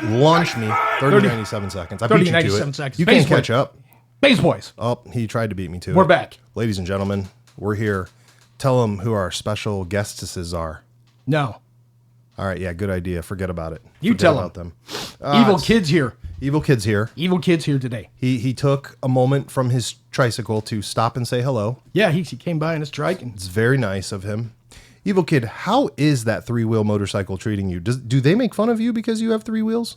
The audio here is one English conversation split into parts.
launch me 30-97 seconds. I beat you to 97 it. seconds. You Base can't catch up. Base Boys. Oh, he tried to beat me to it. We're back. Ladies and gentlemen, we're here. Tell them who our special guestesses are. No. All right, yeah, good idea. Forget about it. You Forget tell about them. Evil Kid's here. Evil Kid's here. Evil Kid's here today. He took a moment from his tricycle to stop and say hello. Yeah, he came by in his trike. It's very nice of him. Evil Kid, how is that three-wheel motorcycle treating you? Do they make fun of you because you have three wheels?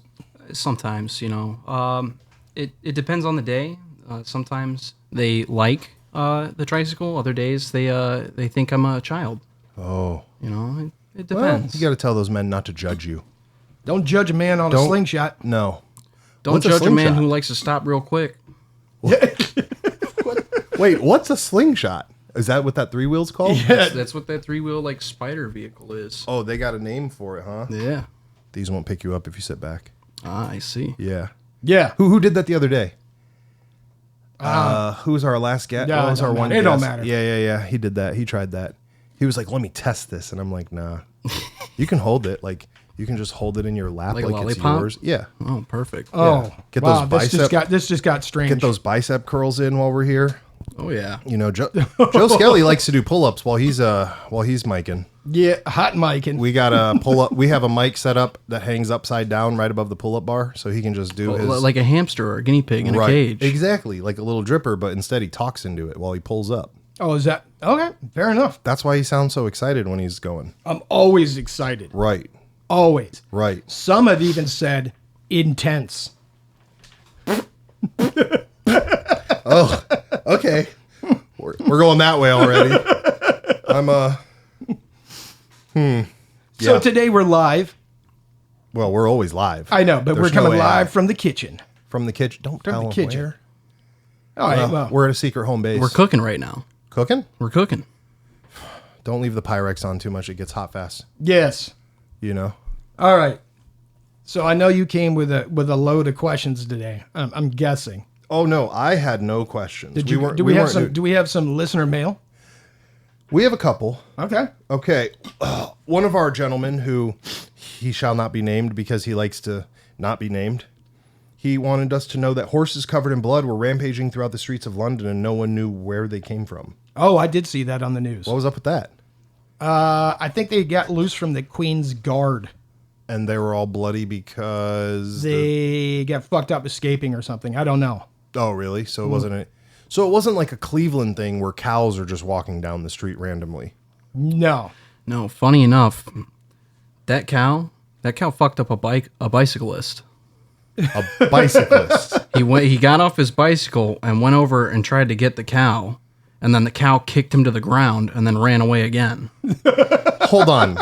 Sometimes, it depends on the day. Sometimes they like the tricycle. Other days they think I'm a child. Oh. It depends. Well, you got to tell those men not to judge you. Don't judge a man on a slingshot. No. Don't judge a man who likes to stop real quick. Wait, what's a slingshot? Is that what that three wheel's called? Yeah, that's what that three-wheel spider vehicle is. Oh, they got a name for it, huh? Yeah. These won't pick you up if you sit back. Ah, I see. Yeah. Yeah. Who did that the other day? Who was our last guest? Yeah, What was our one it guest? don't matter. Yeah. He did that. He tried that. He was like, "Let me test this," and I'm like, "Nah, you can hold it. Like you can just hold it in your lap Like a it's lollipop? yours." Yeah. Oh, perfect. Oh, Get wow. those bicep. This just got strange. Get those bicep curls in while we're here. Oh, yeah. Joe Skelly likes to do pull-ups while he's micing. Yeah, hot micing. We got a pull-up. We have a mic set up that hangs upside down right above the pull-up bar, so he can just do his Like a hamster or a guinea pig in a cage. Exactly, like a little dripper, but instead he talks into it while he pulls up. Oh, is that okay? Fair enough. That's why he sounds so excited when he's going. I'm always excited. Right. Always. Right. Some have even said intense. Oh, okay. We're going that way already. So today we're live. Well, we're always live. I know, but There's we're coming no live from the kitchen. from the kitchen. Don't tell the him kitchen. where. All right. Well, We're at a secret home base. We're cooking right now. Cooking. We're cooking. Don't leave the Pyrex on too much. It gets hot fast. yes. All right. So I know you came with a load of questions today. I'm guessing. Oh no, I had no questions. Do we have some listener mail? We have a couple. Okay. Okay. One of our gentlemen, who he shall not be named because he likes to not be named, he wanted us to know that horses covered in blood were rampaging throughout the streets of London and no one knew where they came from. Oh, I did see that on the news. What was up with that? I think they got loose from the Queen's Guard. And they were all bloody because They got fucked up escaping or something. I don't know. Oh, really? So it wasn't like a Cleveland thing where cows are just walking down the street randomly. No. No, funny enough, that cow fucked up a bicyclist. A bicyclist. He got off his bicycle and went over and tried to get the cow, and then the cow kicked him to the ground and then ran away again. Hold on.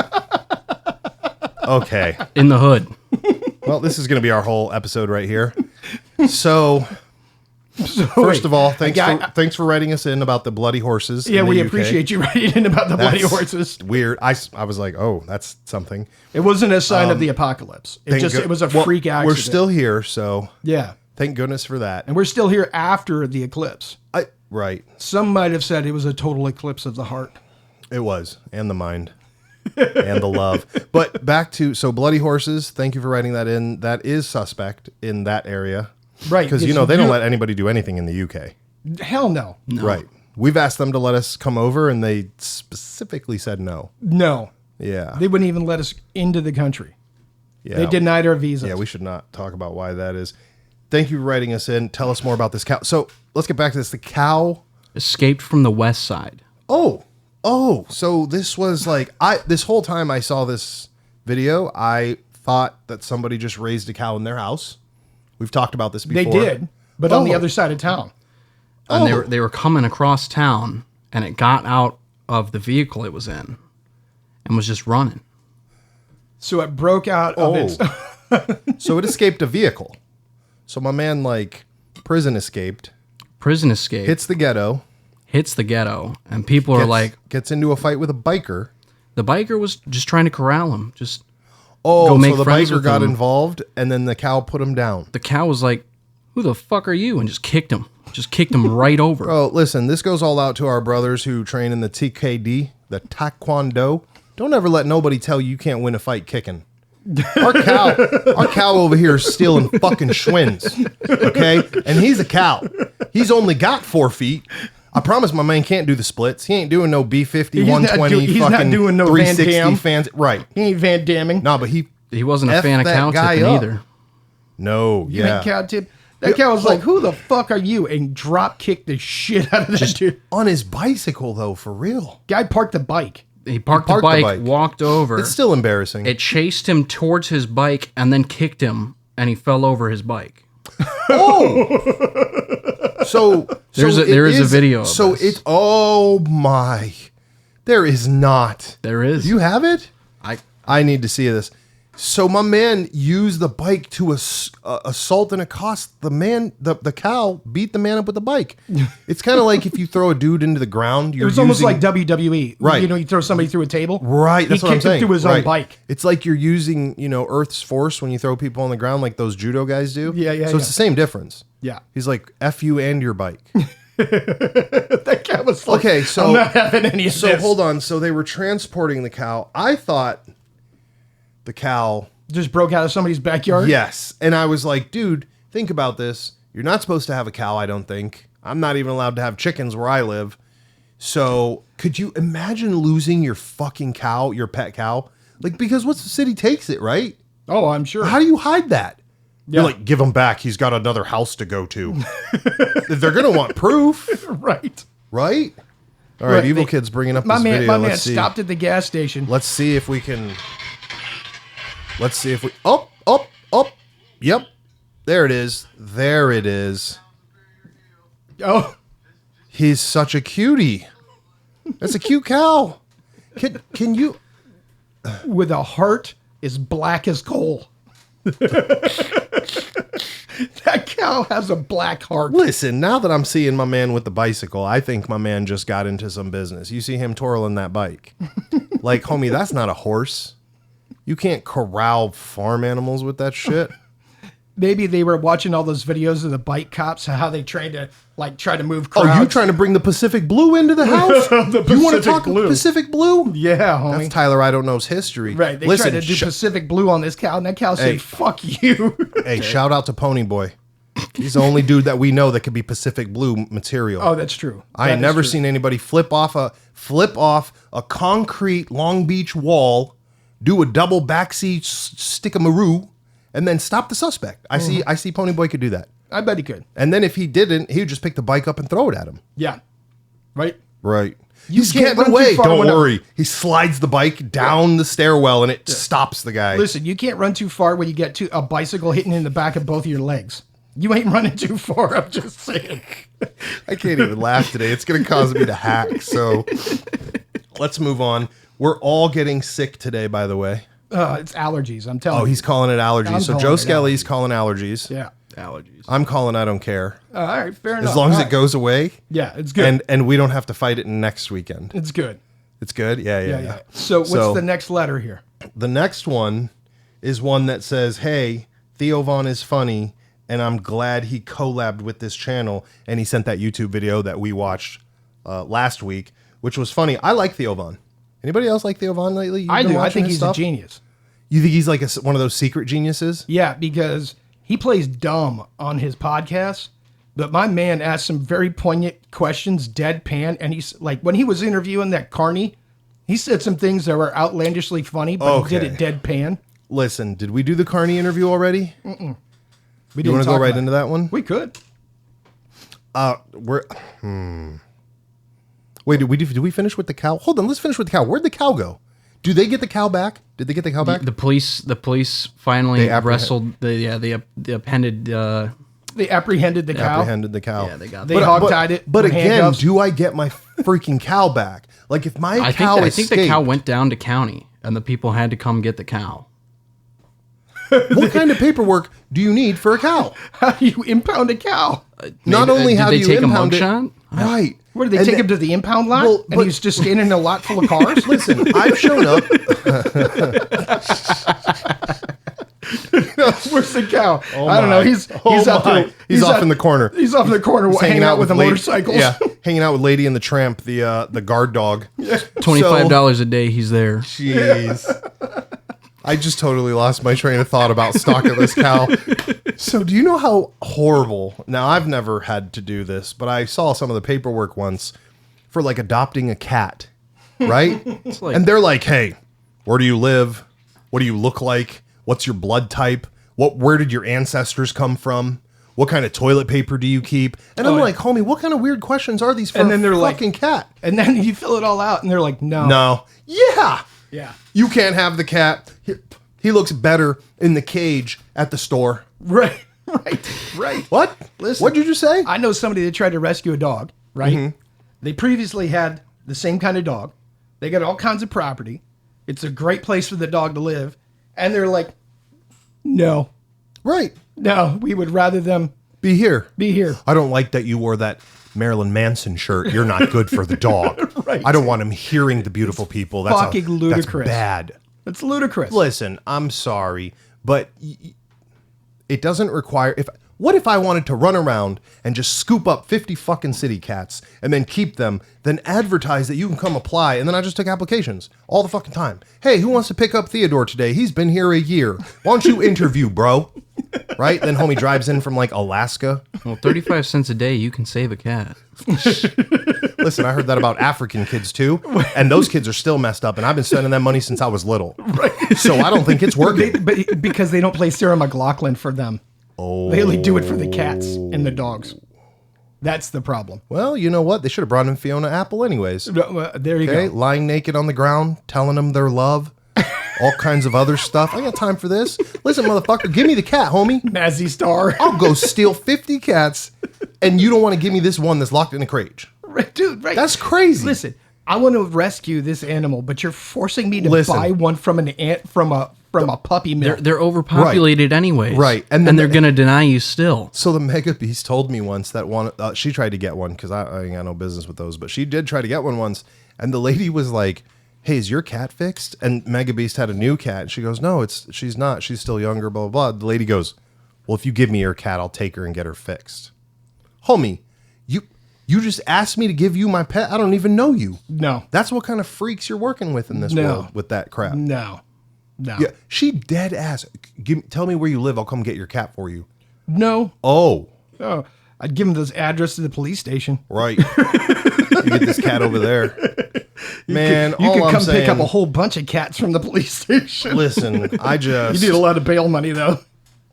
Okay. In the hood. Well, this is going to be our whole episode right here. So first of all, thanks for writing us in about the bloody horses. Yeah, in the we UK. appreciate you writing in about the bloody That's horses. Weird. I was like, oh, that's something. It wasn't a sign of the apocalypse. It was a freak accident. We're still here, so yeah. Thank goodness for that. And we're still here after the eclipse. Right. Some might have said it was a total eclipse of the heart. It was, and the mind. And the love. But back to, so bloody horses, thank you for writing that in. That is suspect in that area. Right. Because, they don't let anybody do anything in the UK. Hell no. Right. We've asked them to let us come over, and they specifically said no. No. Yeah. They wouldn't even let us into the country. Yeah. They denied our visas. Yeah, we should not talk about why that is. Thank you for writing us in. Tell us more about this cow. So let's get back to this. The cow escaped from the west side. Oh, so this was like, this whole time I saw this video, I thought that somebody just raised a cow in their house. We've talked about this before. They did, but on the other side of town. And they were coming across town, and it got out of the vehicle it was in and was just running. So it broke out of its... So it escaped a vehicle. So my man, prison escaped. Hits the ghetto. And people are like... Gets into a fight with a biker. The biker was just trying to corral him. So the biker got involved, and then the cow put him down. The cow was like, who the fuck are you? And just kicked him. Right over. Bro, listen, this goes all out to our brothers who train in the TKD, the Taekwondo. Don't ever let nobody tell you can't win a fight kicking. Our cow over here is stealing fucking Schwinns. Okay? And he's a cow. He's only got 4 feet. I promise my man can't do the splits. He ain't doing no B50, 120, he's fucking not doing no 360 Van Damme. fans. Right. He ain't Van Damming. No, but he wasn't a F fan of that cow guy tipping up. either. No, You yeah. ain't cow tip. That cow was like, who the fuck are you? And drop kicked the shit out of that dude. On his bicycle, though, for real. Guy parked the bike. He parked the bike, walked over. It's still embarrassing. It chased him towards his bike and then kicked him, and he fell over his bike. So there is a video of so this. it's oh my, there is not. There is. You have it? I I need to see this. So my man used the bike to assault and accost the man. The cow beat the man up with the bike. It's kind of like if you throw a dude into the ground. It was almost like WWE. Right. You know, you throw somebody through a table. Right, that's he what I'm kicked him saying. through his Right. own bike. It's like you're using, Earth's force when you throw people on the ground, like those judo guys do. Yeah, yeah, So it's yeah. the same difference. Yeah. He's like, F you and your bike. That guy was like, Okay, so I'm not having any of So this. hold on. So they were transporting the cow. I thought the cow. Just broke out of somebody's backyard. Yes. And I was like, dude, think about this. You're not supposed to have a cow, I don't think. I'm not even allowed to have chickens where I live. So could you imagine losing your fucking cow, your pet cow? Like, because what's the city takes it, right? Oh, I'm sure. How do you hide that? Yeah. You're like, give him back. He's got another house to go to. They're going to want proof, Right. right? All right, Right, Evil they- Kid's bringing up My this man, video. my man Let's see. stopped at the gas station. Let's see if we can. Let's see if we. Up. Yep. There it is. There it is. Oh, He's such a cutie. That's a cute cow. Can you? with a heart as black as coal. That cow has a black heart. Listen, now that I'm seeing my man with the bicycle, I think my man just got into some business. You see him twirling that bike. Like, homie, that's not a horse. You can't corral farm animals with that shit. Maybe they were watching all those videos of the bike cops, how they try to move crowds. Oh, you trying to bring the Pacific Blue into the house? You want to Pacific talk Blue. Pacific Blue? Yeah, homie. That's Tyler I Don't Know's history. Right, they Listen, tried to do Pacific Blue on this cow, and that cow said, Hey. fuck you. hey, shout out to Pony Boy. He's the only dude that we know that could be Pacific Blue material. Oh, that's true. I ain't never seen anybody flip off a concrete Long Beach wall, do a double backseat stick-a-maroo, and then stop the suspect. I see Pony Boy could do that. I bet he could. And then if he didn't, he would just pick the bike up and throw it at him. Yeah. Right? Right. You He's can't getting run too away. far Don't when a- worry. He slides the bike down the stairwell and it stops the guy. Listen, you can't run too far when you get to a bicycle hitting in the back of both of your legs. You ain't running too far, I'm just saying. I can't even laugh today. It's going to cause me to hack. So let's move on. We're all getting sick today, by the way. It's allergies, I'm telling Oh, you. he's calling it allergies. I'm So calling Joe it Skelly's calling allergies. Yeah. Allergies. I'm calling I don't care. All right, fair enough. As long as All it right. goes away. Yeah, it's good. And we don't have to fight it next weekend. It's good. It's good? Yeah. Yeah. So what's the next letter here? The next one is one that says, hey, Theo Von is funny, and I'm glad he collabed with this channel. And he sent that YouTube video that we watched last week, which was funny. I like Theo Von. Anybody else like Theo Von lately? You've I been do. I watching think his he's stuff? a genius. You think he's like one of those secret geniuses? Yeah, because he plays dumb on his podcast, but my man asked some very poignant questions, deadpan, and he's like, when he was interviewing that Carney, he said some things that were outlandishly funny, but he did it deadpan. Listen, did we do the Carney interview already? We You didn't want to go talk right about into it. that one? We could. Wait, did we finish with the cow? Hold on, let's finish with the cow. Where'd the cow go? Do they get the cow back? Did they get the cow back? The police finally They wrestled. They appended. They apprehended the cow. Apprehended the cow. Yeah, they got They that. hog-tied it. But with again, handcuffs. do I get my freaking cow back? Like if my I cow think the cow escaped, went down to county, and the people had to come get the cow. what kind of paperwork do you need for a cow? How do you impound a cow? Not only did how they do you take a impound it, mugshot? right? What, did they And take the- him to the impound lot? Well, and but- he's just standing in a lot full of cars? Listen, I've shown up. Where's the cow? Oh I don't know. my. He's Oh out my. there. He's off out- in the corner. He's off in the corner hanging out with the Lady- motorcycles. Yeah, hanging out with Lady and the Tramp, the guard dog. $25 a day. He's there. Jeez. I just totally lost my train of thought about stocketless cow. So do you know how horrible? Now, I've never had to do this, but I saw some of the paperwork once for like adopting a cat, right? And they're like, hey, where do you live? What do you look like? What's your blood type? Where did your ancestors come from? What kind of toilet paper do you keep? And I'm like, homie, what kind of weird questions are these for And then they're a like- fucking cat? And then you fill it all out, and they're like, no. No. Yeah. Yeah. You can't have the cat. He looks better in the cage at the store. Right. Right. What? Listen. What'd you just say? I know somebody that tried to rescue a dog, right? They previously had the same kind of dog. They got all kinds of property. It's a great place for the dog to live. And they're like, no, Right. we would rather them Be here. be here. I don't like that you wore that Marilyn Manson shirt. You're not good for the dog. Right. I don't want him hearing the beautiful people. That's fucking ludicrous. That's bad. It's ludicrous. Listen, I'm sorry, but it doesn't require. What if I wanted to run around and just scoop up 50 fucking city cats and then keep them, then advertise that you can come apply, and then I just took applications all the fucking time. Hey, who wants to pick up Theodore today? He's been here a year. Why don't you interview, bro? Right? Then homie drives in from like Alaska. Well, 35 cents a day, you can save a cat. Listen, I heard that about African kids too, and those kids are still messed up, and I've been spending that money since I was little. Right. So I don't think it's working. But because they don't play Sarah McLachlan for them. Oh. They only do it for the cats and the dogs. That's the problem. Well, you know what? They should have brought in Fiona Apple anyways. There you Okay, go. lying naked on the ground, telling them their love, all kinds of other stuff. I got time for this. Listen, motherfucker, give me the cat, homie. Mazzy Star. I'll go steal 50 cats, and you don't want to give me this one that's locked in a cage. Right, dude, right. That's crazy. Listen, I want to rescue this animal, but you're forcing me to Listen. buy one from an ant from a puppy mill. They're overpopulated anyways. Right. And, And they're going to deny you still. So the Mega Beast told me once that one, she tried to get one because I ain't got no business with those, but she did try to get one once. And the lady was like, hey, is your cat fixed? And Mega Beast had a new cat. And she goes, no, she's not. She's still younger, blah, blah, blah. The lady goes, well, if you give me your cat, I'll take her and get her fixed. Homie, you just asked me to give you my pet. I don't even know you. No. That's what kind of freaks you're working with in this world with that crap. No. Yeah, she dead ass. Tell me where you live. I'll come get your cat for you. No. Oh, I'd give him this address to the police station. right. You get this cat over there. Man, You all could I'm come saying, pick up a whole bunch of cats from the police station. listen, You need a lot of bail money, though.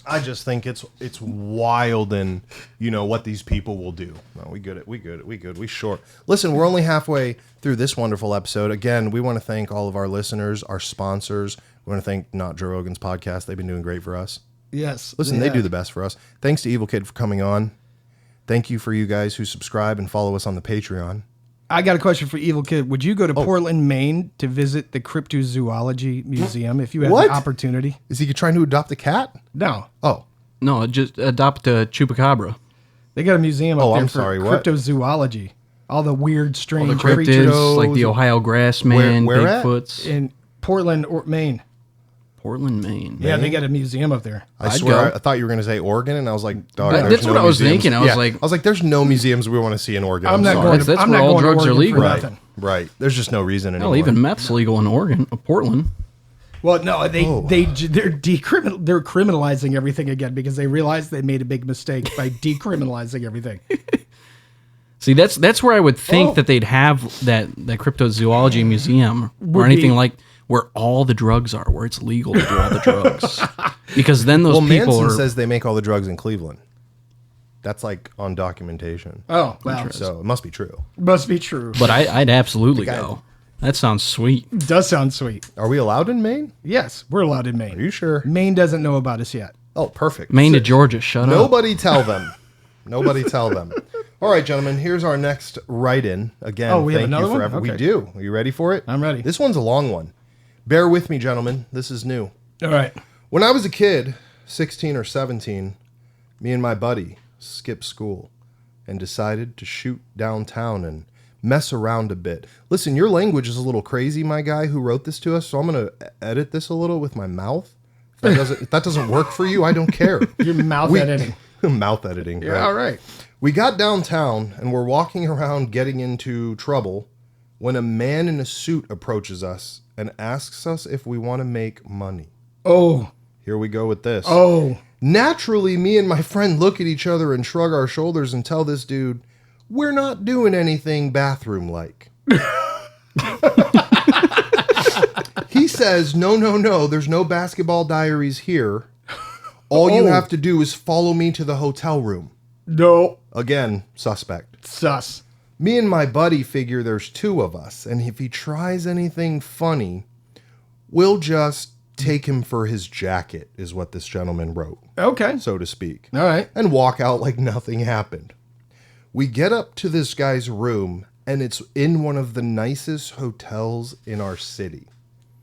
I just think it's wild and what these people will do. No, we good. We short. Listen, we're only halfway through this wonderful episode. Again, we want to thank all of our listeners, our sponsors. We want to thank Not Joe Rogan's podcast. They've been doing great for us. Yes. Listen, they do the best for us. Thanks to Evil Kid for coming on. Thank you for you guys who subscribe and follow us on the Patreon. I got a question for Evil Kid. Would you go to Portland, Maine to visit the Cryptozoology Museum if you had What? the opportunity? Is he trying to adopt a cat? No. Oh, No, just adopt a chupacabra. They got a museum up Oh, there I'm for sorry, what? cryptozoology. All the weird, strange The cryptids, creatures like the Ohio grassman, Where at? Bigfoots. in Portland, Maine. Portland, Maine. Yeah, they got a museum up there. I I'd swear, go. I thought you were going to say Oregon, and I was like, dog, But there's that's no what I was museums. thinking. I was Yeah, like- I was like, there's no museums we want to see in Oregon. I'm not sorry. going. That's I'm where not all going drugs to are Oregon for legal. Right, nothing. right. There's just no reason anymore. Hell, even meth's legal in Oregon, Portland. Well, no, they're criminalizing everything again because they realized they made a big mistake by decriminalizing everything. See, that's where I would think Oh. that they'd have that cryptozoology museum Would or anything be- like where all the drugs are, where it's legal to do all the drugs. Because then those Well, people Manson are. says they make all the drugs in Cleveland. That's like on documentation. Oh, well, So it must be true. must be true. But I'd absolutely guy- go. That sounds sweet. Does sound sweet. Are we allowed in Maine? Yes, we're allowed in Maine. Are you sure? Maine doesn't know about us yet. Oh, perfect. Maine to Georgia, shut up. Nobody tell them. Nobody tell them. All right, gentlemen, here's our next write-in. Again, Oh, we have thank another you for one? every. We Okay. do. Are you ready for it? I'm ready. This one's a long one. Bear with me, gentlemen. This is new. All right. When I was a kid, 16 or 17, me and my buddy skipped school and decided to shoot downtown and mess around a bit. Listen, your language is a little crazy, my guy who wrote this to us, so I'm going to edit this a little with my mouth. If that doesn't work for you, I don't care. Your mouth editing. Mouth editing. Yeah, right. all right. We got downtown and we're walking around getting into trouble when a man in a suit approaches us and asks us if we want to make money. Oh. Here we go with this. Oh. Naturally, me and my friend look at each other and shrug our shoulders and tell this dude, we're not doing anything bathroom-like. He says, no, there's no basketball diaries here. All you have to do is follow me to the hotel room. No. Again, suspect. Sus. Me and my buddy figure there's two of us, and if he tries anything funny, we'll just take him for his jacket, is what this gentleman wrote, Okay. so to speak. All right. And walk out like nothing happened. We get up to this guy's room, and it's in one of the nicest hotels in our city.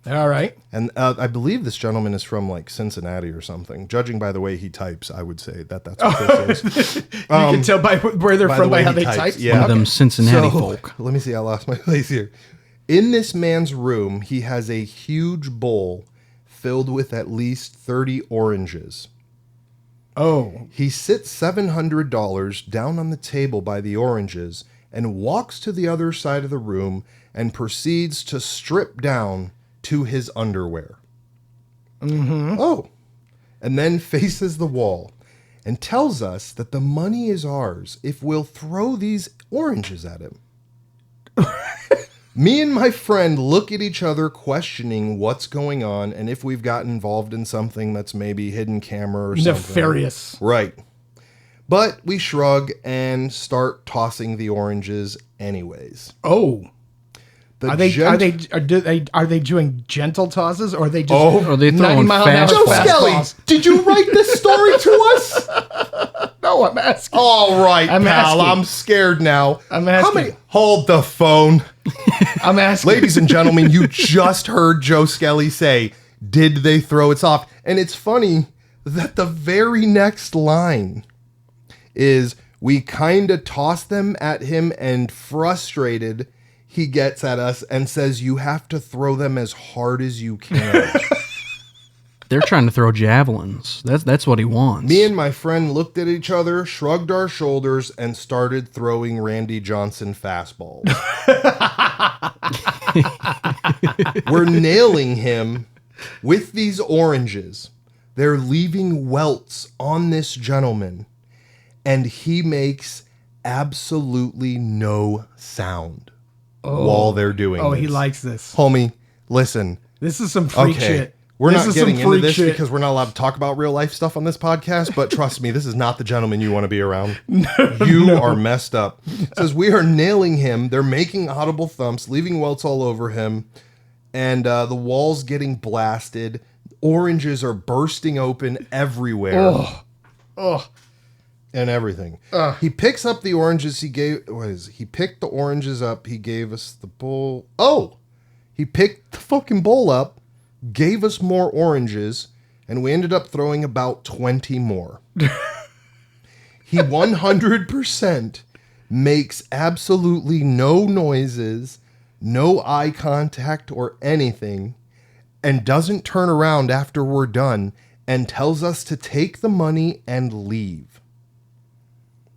All right. And I believe this gentleman is from like Cincinnati or something. Judging by the way he types, I would say that's what this is. You can tell by where they're from by how they type. Yeah. One of them Cincinnati So, folk. Let me see. I lost my place here. In this man's room, he has a huge bowl filled with at least 30 oranges. Oh. He sits $700 down on the table by the oranges and walks to the other side of the room and proceeds to strip down to his underwear. Mm-hmm. Oh. And then faces the wall and tells us that the money is ours if we'll throw these oranges at him. Me and my friend look at each other questioning what's going on and if we've gotten involved in something that's maybe hidden camera or something. Nefarious. Right. But we shrug and start tossing the oranges anyways. Oh. The Are they doing gentle tosses or are they just Are they 90 throwing mile an hour fast Joe balls? Skelly, fastballs? did you write this story to us? No, I'm asking. All right, I'm pal. asking. I'm scared now. I'm asking. How many? Hold the phone. I'm asking. Ladies and gentlemen, you just heard Joe Skelly say, did they throw it soft? And it's funny that the very next line is, we kind of toss them at him and frustrated, he gets at us and says, you have to throw them as hard as you can. They're trying to throw javelins. That's what he wants. Me and my friend looked at each other, shrugged our shoulders, and started throwing Randy Johnson fastballs. We're nailing him with these oranges. They're leaving welts on this gentleman, and he makes absolutely no sound while they're doing Oh, this. he likes this. Homie, listen. This is some freak Okay. shit. We're This not is some getting into freak this shit. because we're not allowed to talk about real life stuff on this podcast, but trust me, this is not the gentleman you want to be around. You are messed up. It says, we are nailing him. They're making audible thumps, leaving welts all over him, and the wall's getting blasted. Oranges are bursting open everywhere. Oh. And everything. He picks up the oranges he gave. He picked the oranges up. He gave us the bowl. Oh! He picked the fucking bowl up, gave us more oranges, and we ended up throwing about 20 more. He 100% makes absolutely no noises, no eye contact or anything, and doesn't turn around after we're done and tells us to take the money and leave.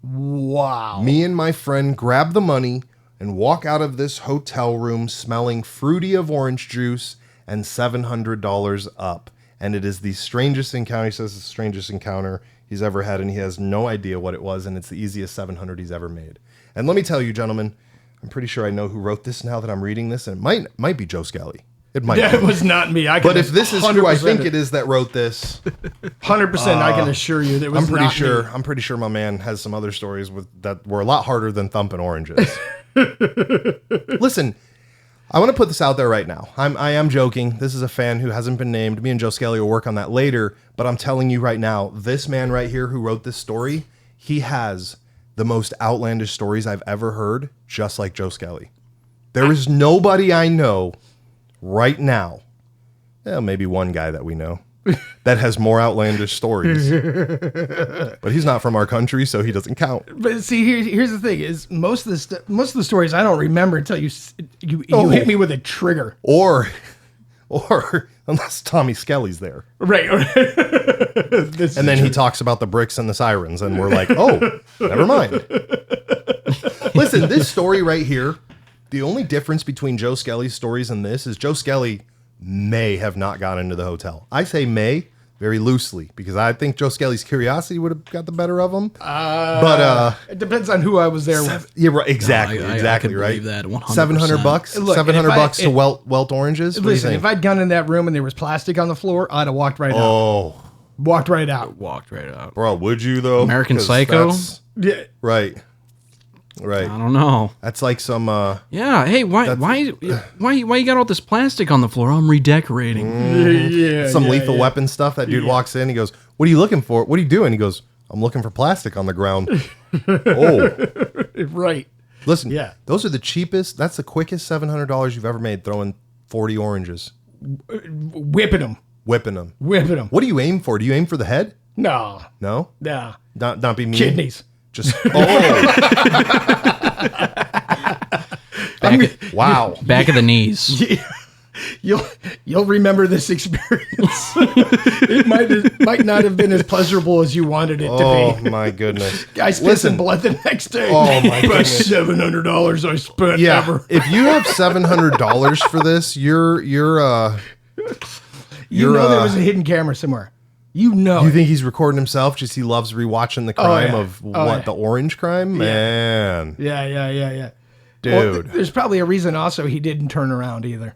Wow. Me and my friend grab the money and walk out of this hotel room smelling fruity of orange juice and $700 up. And it is the strangest encounter. He says it's the strangest encounter he's ever had, and he has no idea what it was, and it's the easiest $700 he's ever made. And let me tell you, gentlemen, I'm pretty sure I know who wrote this now that I'm reading this, and it might be Joe Skelly. It might That be. was not me. But if this is who I think it is that wrote this, 100%, I can assure you that was I'm pretty not sure. me. I'm pretty sure my man has some other stories that were a lot harder than thumping oranges. Listen, I want to put this out there right now. I am joking. This is a fan who hasn't been named. Me and Joe Skelly will work on that later. But I'm telling you right now, this man right here who wrote this story, he has the most outlandish stories I've ever heard, just like Joe Skelly. There is nobody I know right now, maybe one guy that we know, that has more outlandish stories. But he's not from our country, so he doesn't count. But see, here's the thing: is most of the stories I don't remember until you hit me with a trigger. Or unless Tommy Skelly's there. Right. And then he talks about the bricks and the sirens, and we're like, oh, never mind. Listen, this story right here, the only difference between Joe Skelly's stories and this is Joe Skelly may have not gone into the hotel. I say may very loosely because I think Joe Skelly's curiosity would have got the better of him. But it depends on who I was there with. yeah, right, exactly, I exactly, could right. believe that 100%. $700, Look, $700 to welt oranges. What do you Listen, think? if I'd gone in that room and there was plastic on the floor, I'd have walked right out. Oh, Walked right out. Walked right out. bro, would you though? American 'Cause Psycho? that's- Yeah. Right, right. I don't know. That's like some. Yeah. Hey, why you got all this plastic on the floor? I'm redecorating. Yeah. Some lethal weapon stuff. That dude walks in. He goes, "What are you looking for? What are you doing?" He goes, "I'm looking for plastic on the ground." Oh, Right. listen. Yeah. Those are the cheapest. That's the quickest $700 you've ever made throwing 40 oranges, Whipping them. whipping them. Whipping them. What do you aim for? Do you aim for the head? No. No, No. not be mean. Kidneys. Just wow. Back of the knees. You'll remember this experience. It might not have been as pleasurable as you wanted it to Oh be. my goodness. Guys pissing blood the next day. Oh, my Best goodness. $700 I spent Yeah. ever. If you have $700 for this, you're You know there was a hidden camera somewhere. You know. You it. think he's recording himself just he loves rewatching the crime yeah. of Oh, what yeah. the orange crime? Man. Yeah. Dude. Well, there's probably a reason also he didn't turn around either.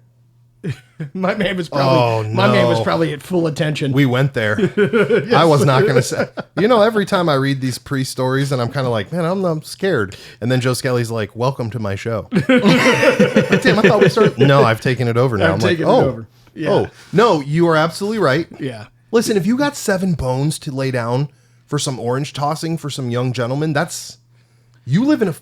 My man was probably probably at full attention. We went there. I was not going to say. You know, every time I read these pre-stories and I'm kind of like, man, I'm scared. And then Joe Skelly's like, welcome to my show. Like, damn, I thought we started. No, I've taken it over now. I'm like, taken it over. Yeah. Oh, no, you are absolutely right. Yeah. Listen, if you got 7 bones to lay down for some orange tossing for some young gentlemen, you live in a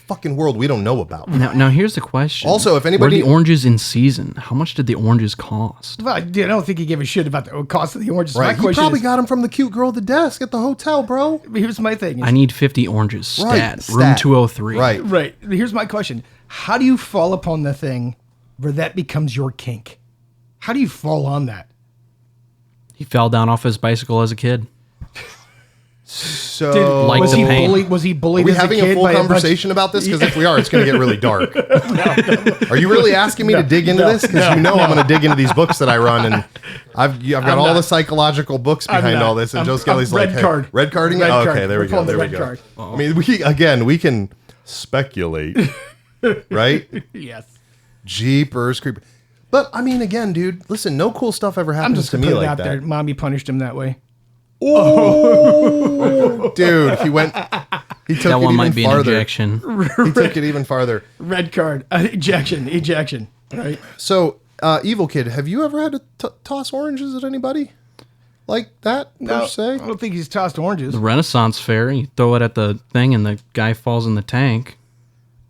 fucking world we don't know about. Now here's the question. Also, if anybody- were the oranges in season? How much did the oranges cost? Well, I don't think he gave a shit about the cost of the oranges. Right. My He question probably is, got them from the cute girl at the desk at the hotel, bro. here's my thing. I need 50 oranges. Stat. Room stat. 203. Right. Right. Here's my question. How do you fall upon the thing where that becomes your kink? How do you fall on that? He fell down off his bicycle as a kid. So, Like was the he pain. bullied? Was he bullied? are we as having a, kid a full by conversation about this? Because if we are, it's going to get really dark. Are you really asking me to dig into this? Because you know I'm going to dig into these books that I run, and I've got all the psychological books behind all this. And Joe Skelly's like, card. red carding? Red Oh, card. okay, there we We're go. pulling the There we red go. card. I mean, we can speculate, right? Yes. Jeepers creepers. But I mean, again, dude, listen, no cool stuff ever I'm happens just to gonna me put it like out that. there. Mommy punished him that way. Oh, dude, he took That it one even might be an farther. injection. He took it even farther. Red card. Ejection. Right. So, Evil Kid, have you ever had to toss oranges at anybody like that per No, se? I don't think he's tossed oranges. The Renaissance Fair, you throw it at the thing and the guy falls in the tank.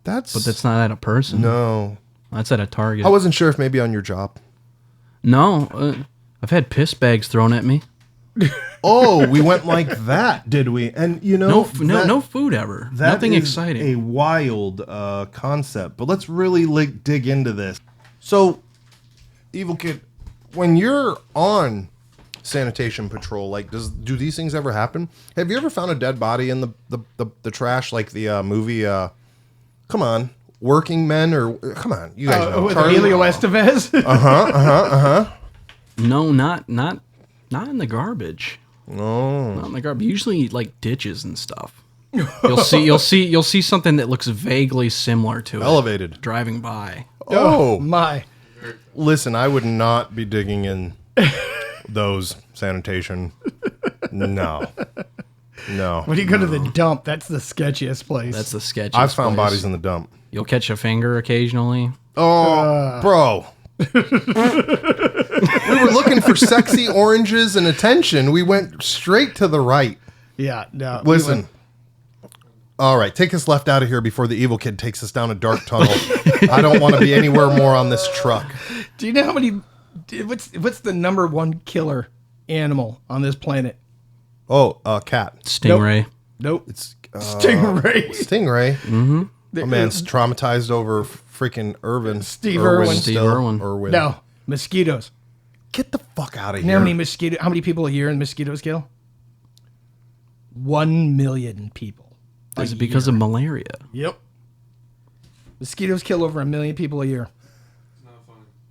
But that's not at a person. no. That's at a Target. I wasn't sure if maybe on your job. No, I've had piss bags thrown at me. Oh, we went like that, did we? And you know, No food ever. that Nothing is exciting. A wild concept, but let's really dig into this. So, Evil Kid, when you're on sanitation patrol, like, do these things ever happen? Have you ever found a dead body in the trash, like the movie? Come on, Working Men, or come on, you guys know With Charlie? Emilio Estevez. No, not in the garbage. No, not in the garbage. Usually like ditches and stuff. You'll see something that looks vaguely similar to Elevated. it driving by. Oh, My. listen, I would not be digging in those sanitation. No. When you go to the dump, that's the sketchiest place. That's the sketchiest. I've found place. bodies in the dump. You'll catch a finger occasionally. Oh, bro. We were looking for sexy oranges and attention. We went straight to the right. Yeah, no. Listen. All right, take us left out of here before the Evil Kid takes us down a dark tunnel. I don't want to be anywhere more on this truck. Do you know how many? What's the number one killer animal on this planet? Oh, cat. Stingray. Nope. It's Stingray. Stingray. Mm-hmm. My man's traumatized over freaking Steve Irwin. Steve Irwin. No, mosquitoes. Get the fuck out of You here. know how many people a year in mosquitoes kill? 1 million people. Is it because of malaria? Yep. Mosquitoes kill over 1 million people a year.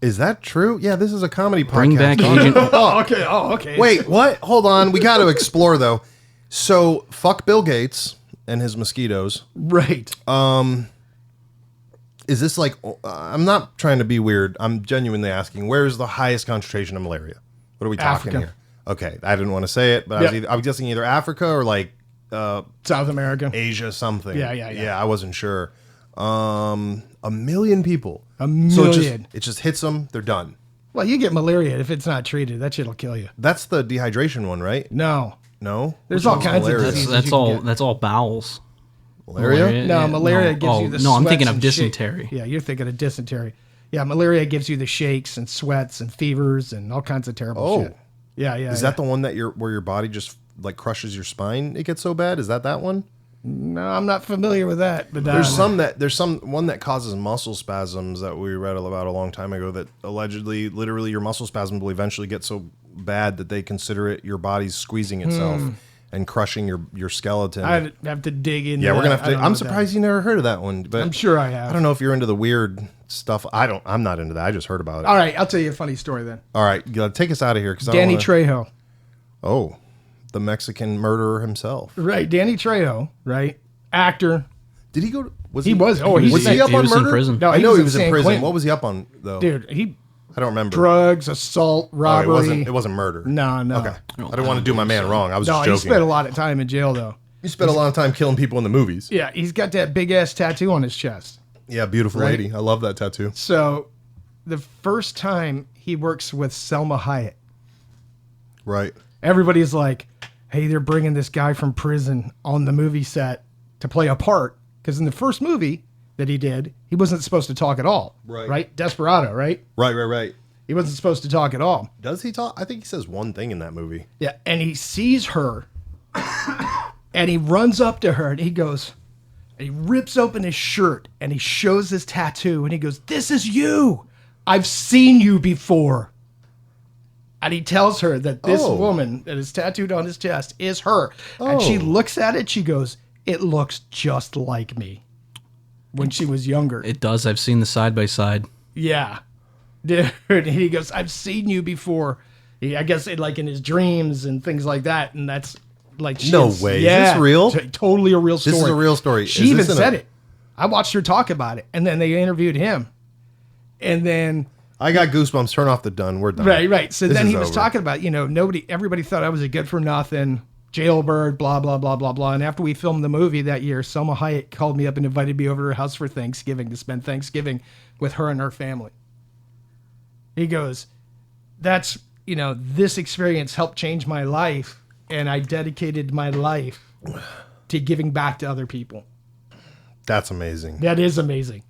Is that true? Yeah, this is a comedy podcast. Bring back Agent. Okay. Wait, what? Hold on. We got to explore, though. So, fuck Bill Gates and his mosquitoes. Right. Is this like... I'm not trying to be weird. I'm genuinely asking, where is the highest concentration of malaria? What are we talking Africa. here? Okay, I didn't want to say it, but I was guessing either Africa or like... South America. Asia something. Yeah. Yeah, I wasn't sure. 1 million people. A million. So it just hits them, they're done. Well, you get malaria if it's not treated. That shit'll kill you. That's the dehydration one, right? No. No? There's Which all one's kinds of malaria? diseases. That's you can all. get. That's all bowels. Malaria? No, malaria gives you the No, I'm sweats thinking of and dysentery. Yeah, you're thinking of dysentery. Yeah, malaria gives you the shakes and sweats and fevers and all kinds of terrible shit. Yeah. Is that the one that where your body just like crushes your spine? It gets so bad. Is that one? No, I'm not familiar with that. But There's one that causes muscle spasms that we read about a long time ago that allegedly, literally, your muscle spasm will eventually get so bad that they consider it your body's squeezing itself and crushing your skeleton. I'd have to dig in. Yeah, we're gonna have to. I'm surprised you never heard of that one, but I'm sure I have. I don't know if you're into the weird stuff. I'm not into that. I just heard about it. All right, I'll tell you a funny story then. All right, take us out of here because Danny Trejo. Oh, the Mexican murderer himself. Right, Danny Trejo. Right, actor. Did he go? Was He was. Oh, was he up he on was in murder? prison. No, I know he was in San prison. Quentin. What was he up on though? Dude, he I don't remember. drugs, assault, Oh, robbery. it wasn't murder. No. Okay. I didn't want to do my man wrong. I was No, just he joking. spent a lot of time in jail though. You spent a lot of time killing people in the movies. Yeah, he's got that big ass tattoo on his chest. Yeah, beautiful Right. lady. I love that tattoo. So, the first time he works with Selma Hayek, Right. everybody's like, "Hey, they're bringing this guy from prison on the movie set to play a part." Because in the first movie that he did, he wasn't supposed to talk at all. Right. Desperado, right? Right. He wasn't supposed to talk at all. Does he talk? I think he says one thing in that movie. Yeah, and he sees her, and he runs up to her, and he goes, and he rips open his shirt, and he shows his tattoo, and he goes, "This is you. I've seen you before." And he tells her that this Oh. woman that is tattooed on his chest is her. And she Oh. looks at it, she goes, "It looks just like me." When she was younger. It does. I've seen the side by side. Yeah. Dude, and he goes, "I've seen you before." I guess like in his dreams and things like that. And that's like, No way. Is this real? Totally a real story. This is a real story. She Is even this in said a- it. I watched her talk about it. And then they interviewed him. And then, I got goosebumps. Turn off the done. We're done. right. So This then is he was over. talking about, everybody thought I was a good for nothing, jailbird, blah, blah, blah, blah, blah. And after we filmed the movie that year, Selma Hayek called me up and invited me over to her house for Thanksgiving to spend Thanksgiving with her and her family. He goes, "That's, this experience helped change my life, and I dedicated my life to giving back to other people." That's amazing. That is amazing,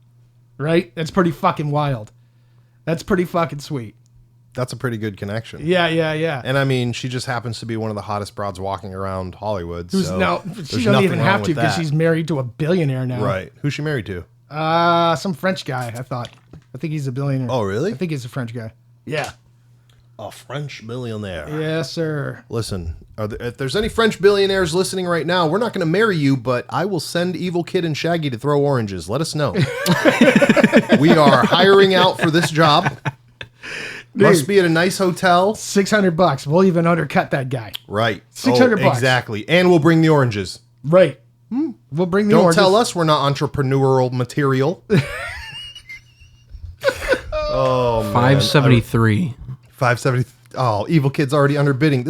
right? That's pretty fucking wild. That's pretty fucking sweet. That's a pretty good connection. Yeah. And I mean, she just happens to be one of the hottest broads walking around Hollywood. She So don't nothing even wrong have to with because that. she's married to a billionaire now. Right. Who's she married to? Some French guy, I thought. I think he's a billionaire. Oh, really? I think he's a French guy. Yeah. A French billionaire. Yes, sir. Listen, if there's any French billionaires listening right now, we're not going to marry you, but I will send Evil Kid and Shaggy to throw oranges. Let us know. We are hiring out for this job. Must be at a nice hotel. $600. We'll even undercut that guy. Right. $600. Exactly. And we'll bring the oranges. Right. We'll bring the Don't oranges. tell us we're not entrepreneurial material. Oh, man. 573. 570. Oh, Evil Kid's already underbidding.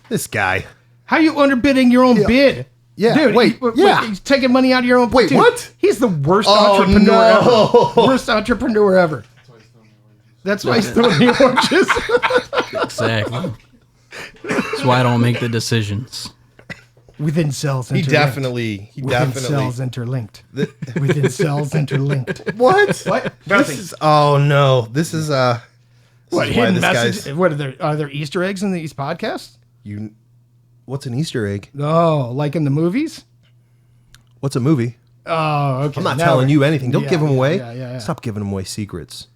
This guy. How you underbidding your own bid? Yeah, Dude, wait, yeah. he's taking money out of your own. Wait, Dude, what? He's the worst Oh, entrepreneur no. ever. Worst entrepreneur ever. That's why he's throwing the oranges. Exactly. That's why I don't make the decisions. Within cells He interlinked. definitely. Within cells interlinked. Within cells interlinked. What? What? This Nothing. is, oh no! This is What, is why hidden this message? guy's- What are there Easter eggs in these podcasts? What's an Easter egg? Oh, like in the movies? What's a movie? Oh, okay. I'm not Now telling we're- you anything. Don't Yeah, give them away. Yeah. Stop giving them away secrets.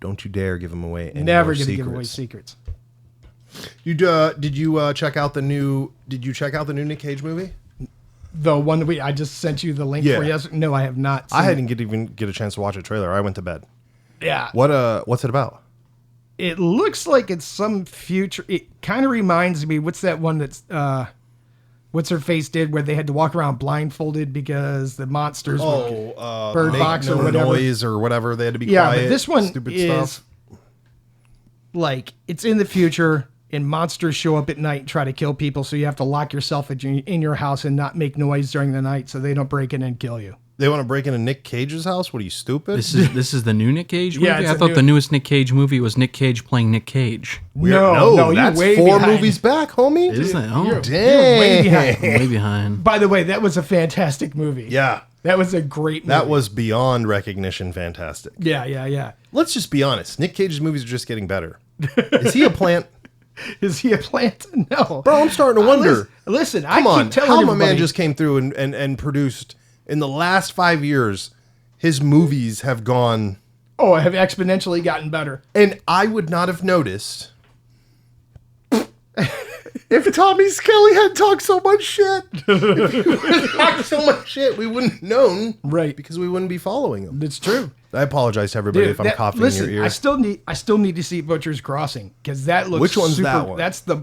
Don't you dare give them away. Any Never more gonna secrets. give away secrets. Did you check out the new? Did you check out the new Nick Cage movie? The one that I just sent you the link Yeah. for yesterday. No, I have not. I seen didn't even get a chance to watch a trailer. I went to bed. Yeah. What's it about? It looks like it's some future. It kind of reminds me. What's that one that's what's her face did where they had to walk around blindfolded because the monsters were Bird make Box no or whatever. noise or whatever. They had to be Yeah, quiet. but this one stupid is stuff. like it's in the future and monsters show up at night and try to kill people. So you have to lock yourself in your house and not make noise during the night so they don't break in and kill you. They want to break into Nick Cage's house? What are you, stupid? This is the new Nick Cage movie? Yeah, it's I a thought new- the newest Nick Cage movie was Nick Cage playing Nick Cage. No, you're that's way 4 behind. movies back, homie. Is that? Oh, You're way Dang. behind. I'm way behind. By the way, that was a fantastic movie. Yeah, That was a great movie. that was beyond recognition fantastic. Yeah. Let's just be honest. Nick Cage's movies are just getting better. Is he a plant? Is he a plant? No. Bro, I'm starting to wonder. Listen, I Come on, keep telling how my everybody. man just came through and produced, in the last 5 years, his movies have gone, Oh, have exponentially gotten better. and I would not have noticed if Tommy Skelly had talked so much shit. If he would have talked so much shit, we wouldn't have known. Right. Because we wouldn't be following him. That's true. I apologize to everybody if I'm coughing listen, in your ear. I still need to see Butcher's Crossing because that looks. Which one's super, that one? That's the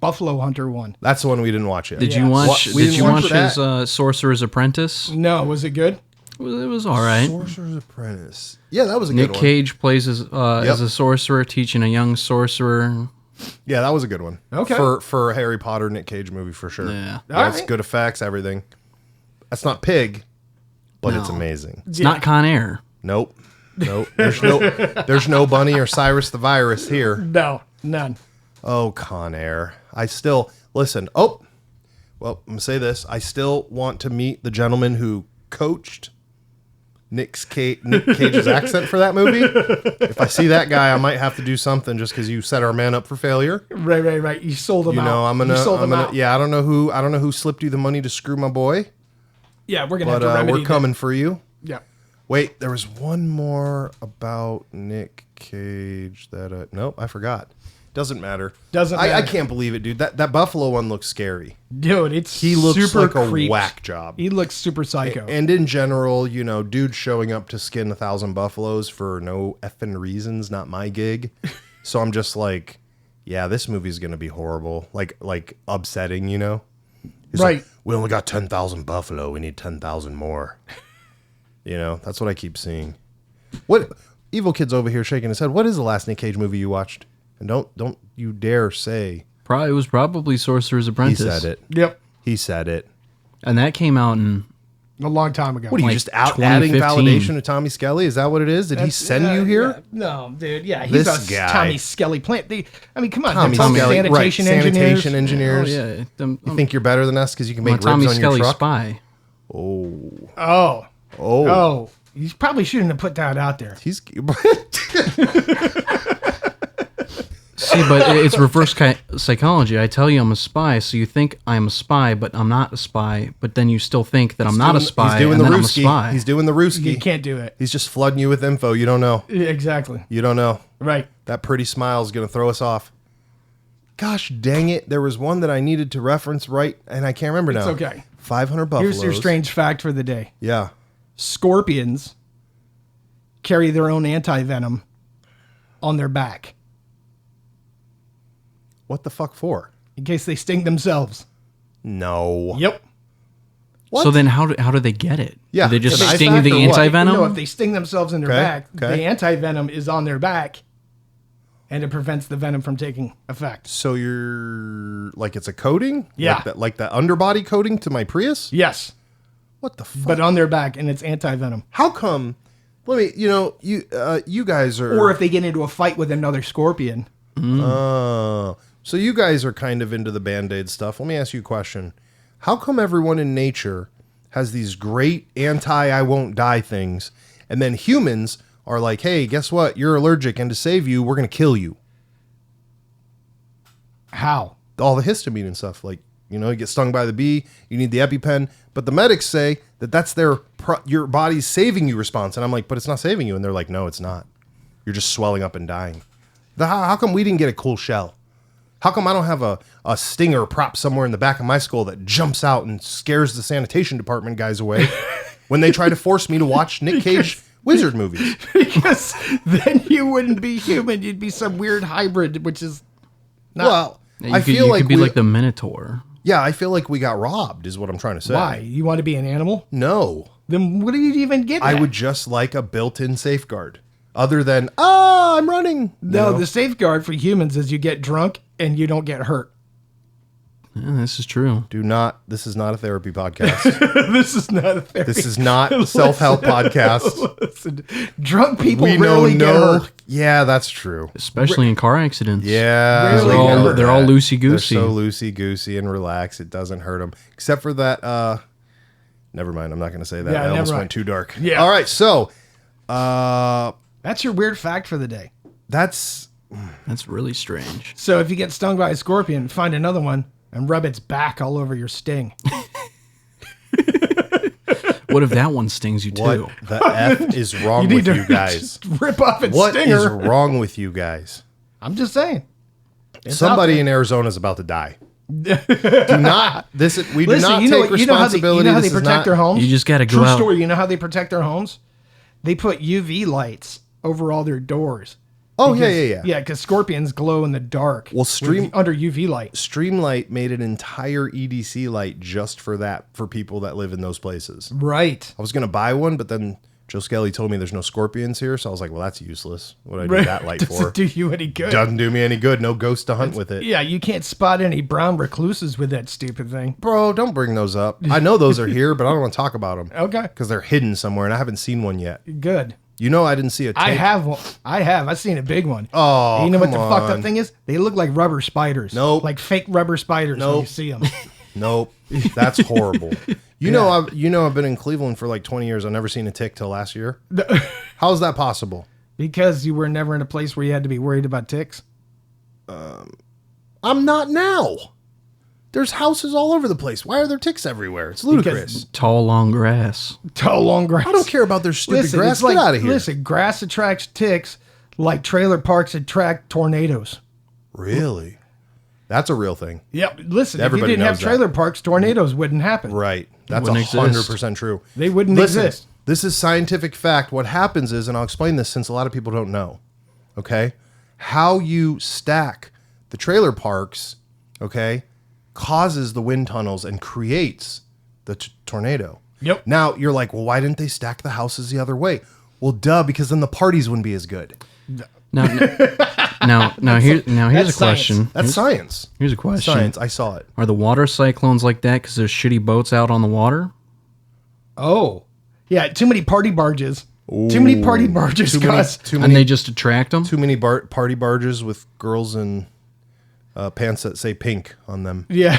Buffalo Hunter one. That's the one we didn't watch yet. Did Yeah. you watch? We Did didn't you watch watch that. his Sorcerer's Apprentice? No, was it good? It was all right. Sorcerer's Apprentice. Yeah, that was a Nick good one. Cage plays as a sorcerer, teaching a young sorcerer. Yeah, that was a good one. Okay. For a Harry Potter Nick Cage movie for sure. Yeah. That's Alright. good effects, everything. That's not Pig, but it's No. amazing. It's not Con Air. Nope. There's no Bunny or Cyrus the Virus here. No, none. Oh, Con Air. I still listen. Oh, well, I'm gonna say this. I still want to meet the gentleman who coached Nick Cage's accent for that movie. If I see that guy, I might have to do something just because you set our man up for failure. Right. You sold them out. You know, You sold them out. Yeah, I don't know who slipped you the money to screw my boy, Yeah, we're gonna but have to remedy we're coming for you. that. Yeah. Wait, there was one more about Nick Cage that nope, I forgot. Doesn't matter. Doesn't I matter. can't believe it, dude. That Buffalo one looks scary. Dude, it's He looks super like a creeped. whack job. He looks super psycho. And in general, you know, dude showing up to skin 1,000 buffaloes for no effing reasons, not my gig. So I'm just like, yeah, this movie's gonna be horrible, like upsetting, you know. He's Right. like, we only got 10,000 buffalo. We need 10,000 more. You know, that's what I keep seeing. What Evil Kid's over here shaking his head. What is the last Nick Cage movie you watched? And don't you dare say It was probably Sorcerer's he Apprentice. said it. Yep. He said it. And that came out in A long time ago. What are you Like just out adding 2015. validation to Tommy Skelly? Is that what it is? Did he send you here? Yeah. No, dude. Yeah, he's This a guy. Tommy Skelly plant. I mean, come on. Tommy they're Tommy Skelly, sanitation right? engineers. Sanitation Oh engineers. yeah, You think you're better than us because you can I'm a make Tommy ribs on your Skelly truck? spy. Oh. You probably shouldn't have put that out there. He's See, but it's reverse psychology. I tell you I'm a spy, so you think I'm a spy, but I'm not a spy. But then you still think that I'm not a spy, He's doing and the then I'm a Ruski. spy. He's doing the You Ruski. can't do it. He's just flooding you with info. You don't know. Yeah, exactly. You don't know. Right. That pretty smile is going to throw us off. Gosh dang it. There was one that I needed to reference right, and I can't remember It's now. okay. 500 buffaloes. Here's your strange fact for the day. Yeah. Scorpions carry their own anti-venom on their back What the fuck for? in case they sting themselves. No. Yep. What? So then how do they get it? Yeah, Do they just an eye sting fact the or what? anti-venom? No, if they sting themselves in their Okay, back, okay. the anti-venom is on their back, and it prevents the venom from taking effect. So you're like it's a coating? Yeah. Like that underbody coating to my Prius? Yes, What the fuck? but on their back, and it's anti-venom. How come? Let me. You guys are. Or if they get into a fight with another scorpion. Oh, so you guys are kind of into the Band-Aid stuff. Let me ask you a question. How come everyone in nature has these great anti-I won't die things, and then humans are like, hey, guess what? You're allergic, and to save you, we're going to kill you. How? All the histamine and stuff. Like, you get stung by the bee, you need the EpiPen, but the medics say that that's your body's saving you response. And I'm like, but it's not saving you. And they're like, no, it's not. You're just swelling up and dying. How come we didn't get a cool shell? How come I don't have a stinger prop somewhere in the back of my skull that jumps out and scares the sanitation department guys away when they try to force me to watch Nick Cage Wizard movies. Because then you wouldn't be human. You'd be some weird hybrid, which is not. Well, Yeah, I feel like you could be we, like the Minotaur. yeah, I feel like we got robbed is what I'm trying to say. Why? You want to be an animal? No. Then what do you even get I at? would just like a built-in safeguard. Other than, I'm running. No, You know? the safeguard for humans is you get drunk and you don't get hurt. Yeah, this is true. This is not a therapy podcast. This is not a therapy. This is not a self-help podcast. Listen, drunk people We know rarely get hurt. Yeah, that's true. Especially in car accidents. Yeah. Rarely we get know hurt. They're all that. loosey-goosey. They're so loosey-goosey and relaxed. It doesn't hurt them. Except for that, never mind. I'm not going to say that. Yeah, I never almost mind. went too dark. Yeah. All right, so That's your weird fact for the day. that's... That's really strange. So if you get stung by a scorpion, find another one and rub its back all over your sting. What if that one stings you too? What the F is wrong with you guys? just rip off its What stinger. is wrong with you guys? I'm just saying. It's Somebody out there. in Arizona is about to die. Do not. We do Listen, not you know, take you know how they, responsibility. you know how they This is protect not- their homes? You just gotta go True out. story. You know how they protect their homes? They put UV lights over all their doors. Oh Because- yeah. Yeah, because scorpions glow in the dark. Well, under UV light. Streamlight made an entire EDC light just for that, for people that live in those places. Right. I was gonna buy one, but then Joe Skelly told me there's no scorpions here, so I was like, well, that's useless. What do I need that light for? Doesn't do you any good. Doesn't do me any good. No ghost to hunt with it. Yeah, you can't spot any brown recluses with that stupid thing. Bro, don't bring those up. I know those are here, but I don't want to talk about them. Okay. Because they're hidden somewhere, and I haven't seen one yet. Good. You know I didn't see a tape. I have one. I've seen a big one. Oh, And you know what the come fucked on. up thing is? They look like rubber spiders. Nope. Like fake rubber spiders when you Nope. see them. Nope. That's horrible. You know I've been in Cleveland for like 20 years. I've never seen a tick till last year. How is that possible? Because you were never in a place where you had to be worried about ticks. I'm not now. There's houses all over the place. Why are there ticks everywhere? It's ludicrous. Tall, long grass. Tall, long grass. I don't care about their stupid Listen, grass. it's like, Get out of here. Listen, grass attracts ticks like trailer parks attract tornadoes. Really? That's a real thing. Yep. Listen, Everybody if you didn't have knows that. trailer parks, tornadoes wouldn't happen. Right. That's Wouldn't 100% true. They wouldn't Listen, exist. this is scientific fact. What happens is, and I'll explain this since a lot of people don't know, okay? How you stack the trailer parks, okay, causes the wind tunnels and creates the tornado. Yep. Now, you're like, well, why didn't they stack the houses the other way? Well, duh, because then the parties wouldn't be as good. Now, here's a That's question. That's science. Here's a question. Science. I saw it. Are the water cyclones like that because there's shitty boats out on the water? Oh. Yeah, too many party barges. Too many party barges cause And they just attract them? Too many party barges with girls in pants that say pink on them, Yeah.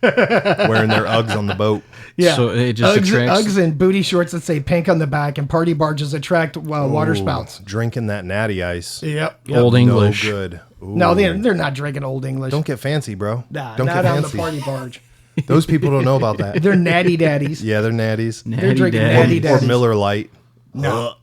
wearing their Uggs on the boat. Yeah. So it just attracts- Uggs and booty shorts that say pink on the back, and party barges attract water Ooh, spouts. Drinking that natty ice. Yep. Old English. No good. Ooh. No, they're not drinking Old English. Don't get fancy, bro. Nah, don't not get on fancy. the party barge. Those people don't know about that. They're natty daddies. Yeah, they're natties. They're drinking Daddy. natty Or daddies. Miller Lite. No,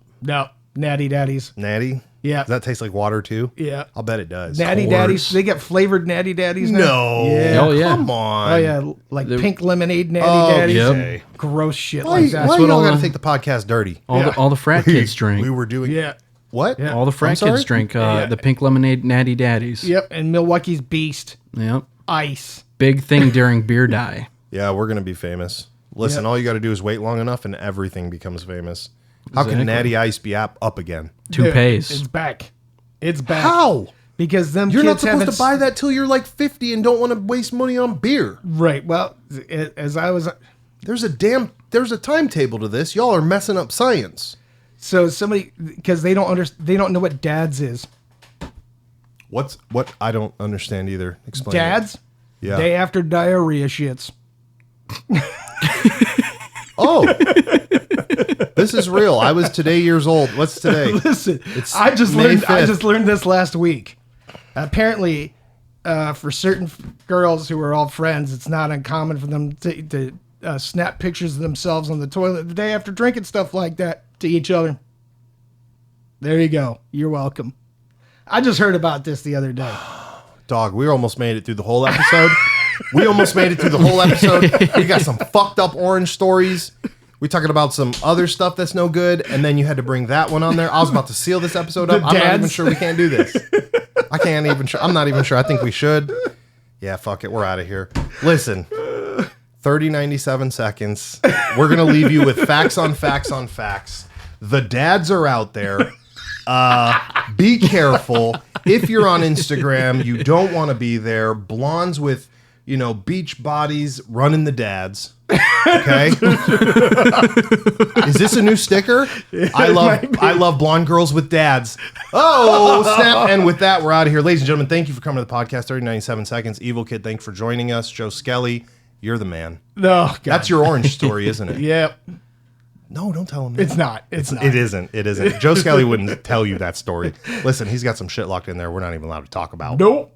natty daddies. Natty? Yeah. Does that taste like water too? Yeah. I'll bet it does. Natty course. daddies. They get flavored natty daddies now. No. Yeah. Oh, yeah. Come on. Oh yeah, like pink lemonade natty Oh, daddies. yep. Gross shit Why, like that. why what y'all all got to the- take the podcast dirty? All the frat kids drink. We were doing... Yeah. What? Yeah. All the I'm frat sorry? kids drink the pink lemonade natty daddies. Yep. And Milwaukee's Beast Yep. Ice. Big thing during beer die. Yeah, we're going to be famous. Listen, Yeah. all you got to do is wait long enough and everything becomes famous. How can Exactly. Natty Ice be up again? Toupees. It's back. It's back. How? Because them You're not kids supposed haven't to buy that till you're like 50 and don't want to waste money on beer. Right. Well, as I was, There's a timetable to this. Y'all are messing up science. so somebody because they don't know what DADS is. What I don't understand either. Explain. DADS. Yeah. Day after diarrhea shits. Oh. This is real. I was today years old. What's today? Listen, It's I just May learned. I 5th. just learned this last week. Apparently, for certain girls who are all friends, it's not uncommon for them to snap pictures of themselves on the toilet the day after drinking stuff like that to each other. There you go. You're welcome. I just heard about this the other day. Dog, we almost made it through the whole episode. We almost made it through the whole episode. We got some fucked up orange stories. We talking about some other stuff that's no good, and then you had to bring that one on there. I was about to seal this episode up. I'm not even sure we can't do this. I can't even sure. I'm not even sure. I think we should. Yeah, fuck it. We're out of here. Listen, 97 seconds. We're going to leave you with facts on facts on facts. The dads are out there. Be careful. If you're on Instagram, you don't want to be there. Blondes with, beach bodies running the dads. Okay. Is this a new sticker? I love blonde girls with dads. Oh, snap. And with that, we're out of here. Ladies and gentlemen, thank you for coming to the podcast. 97 seconds. Evil Kid, thanks for joining us. Joe Skelly, you're the man. No, God. That's your orange story, isn't it? Yep. No, don't tell him that. It's not. It's not. It isn't. Joe Skelly wouldn't tell you that story. Listen, he's got some shit locked in there we're not even allowed to talk about. Nope.